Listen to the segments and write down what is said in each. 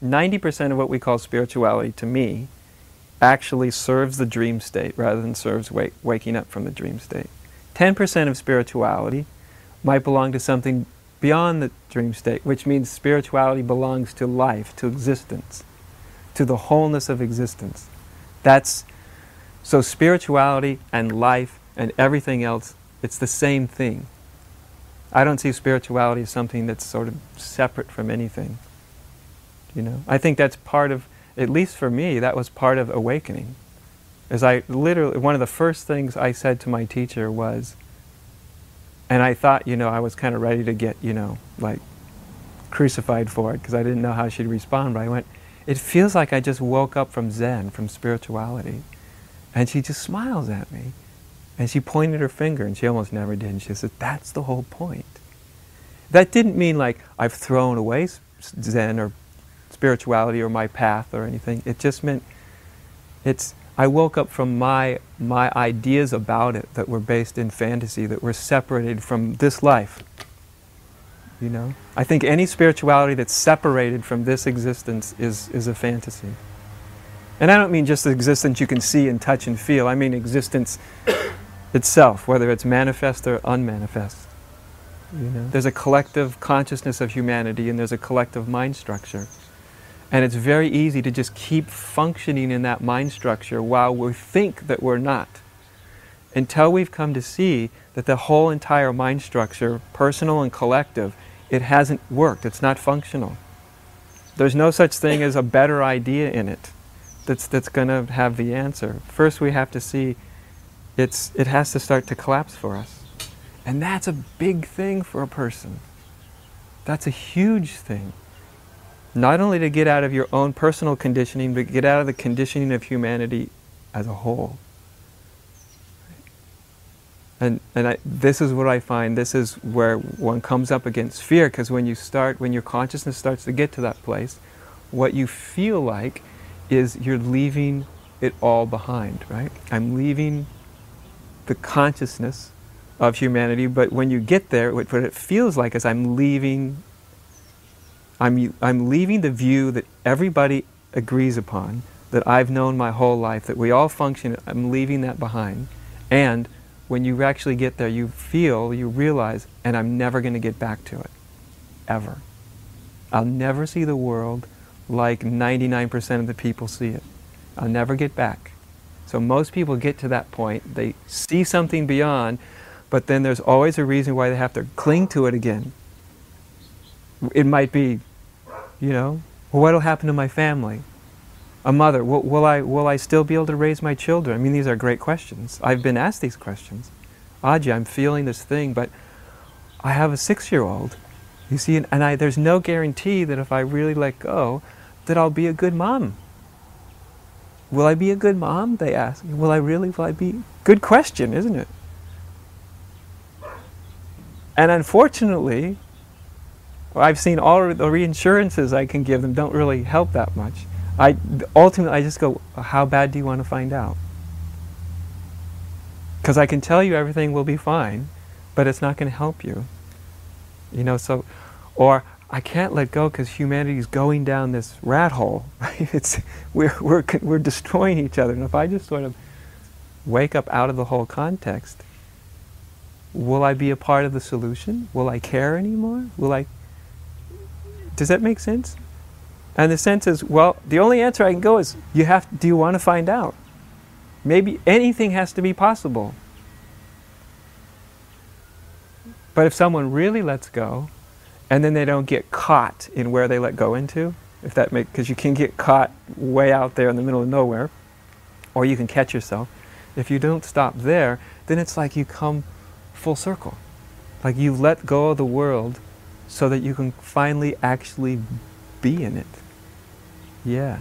90% of what we call spirituality, to me, actually serves the dream state rather than serves waking up from the dream state. 10% of spirituality might belong to something beyond the dream state, which means spirituality belongs to life, to existence, to the wholeness of existence. So spirituality and life and everything else, it's the same thing. I don't see spirituality as something that's sort of separate from anything. I think that's part of, at least for me, that was part of awakening. As one of the first things I said to my teacher was, and I thought, I was kind of ready to get, crucified for it because I didn't know how she'd respond, but I went, it feels like I just woke up from Zen, from spirituality. And she just smiles at me. And she pointed her finger, and she almost never did, and she said, that's the whole point. That didn't mean like I've thrown away Zen or spirituality or my path or anything. It just meant I woke up from my ideas about it that were based in fantasy, that were separated from this life. I think any spirituality that's separated from this existence is a fantasy. And I don't mean just the existence you can see and touch and feel. I mean existence itself, whether it's manifest or unmanifest. There's a collective consciousness of humanity and there's a collective mind structure. And it's very easy to just keep functioning in that mind structure while we think that we're not. Until we've come to see that the whole entire mind structure, personal and collective, it hasn't worked. It's not functional. There's no such thing as a better idea in it that's going to have the answer. First we have to see it has to start to collapse for us. And that's a big thing for a person. That's a huge thing. Not only to get out of your own personal conditioning, but get out of the conditioning of humanity as a whole. And this is what I find, this is where one comes up against fear, because when your consciousness starts to get to that place, what you feel like is you're leaving it all behind, right? I'm leaving the consciousness of humanity, but when you get there, what it feels like is I'm leaving the view that everybody agrees upon, that I've known my whole life, that we all function, I'm leaving that behind. And when you actually get there, you realize, and I'm never going to get back to it. Ever. I'll never see the world like 99% of the people see it. I'll never get back. So most people get to that point, they see something beyond, but then there's always a reason why they have to cling to it again. It might be, well, what'll happen to my family? A mother, will I still be able to raise my children? I mean, these are great questions. I've been asked these questions. Ajay, I'm feeling this thing, but I have a 6-year-old. You see, and there's no guarantee that if I really let go, that I'll be a good mom. Will I be a good mom? They ask. Will I be? Good question, isn't it? And unfortunately, I've seen all the reassurances I can give them don't really help that much. Ultimately, I just go, how bad do you want to find out? Because I can tell you everything will be fine, but it's not going to help you. Or I can't let go because humanity is going down this rat hole. We're destroying each other. And if I just sort of wake up out of the whole context, will I be a part of the solution? Will I care anymore? Does that make sense? And the sense is, well, the only answer I can go is, do you want to find out? Maybe anything has to be possible. But if someone really lets go, and then they don't get caught in where they let go into, because you can get caught way out there in the middle of nowhere, or you can catch yourself. If you don't stop there, then it's like you come full circle. Like you let go of the world so that you can finally actually be in it. Yeah.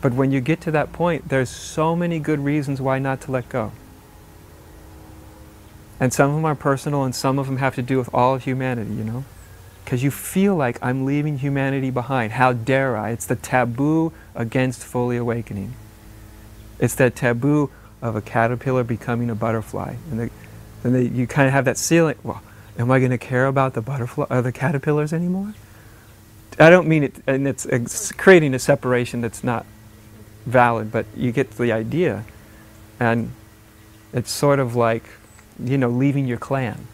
But when you get to that point, there's so many good reasons why not to let go. And some of them are personal and some of them have to do with all of humanity, Because you feel like I'm leaving humanity behind. How dare I? It's the taboo against fully awakening. It's that taboo of a caterpillar becoming a butterfly. And you kind of have that ceiling, well, am I going to care about the butterfly or the caterpillars anymore? I don't mean it, and it's creating a separation that's not valid, but you get the idea. And it's sort of like, you know, leaving your clan.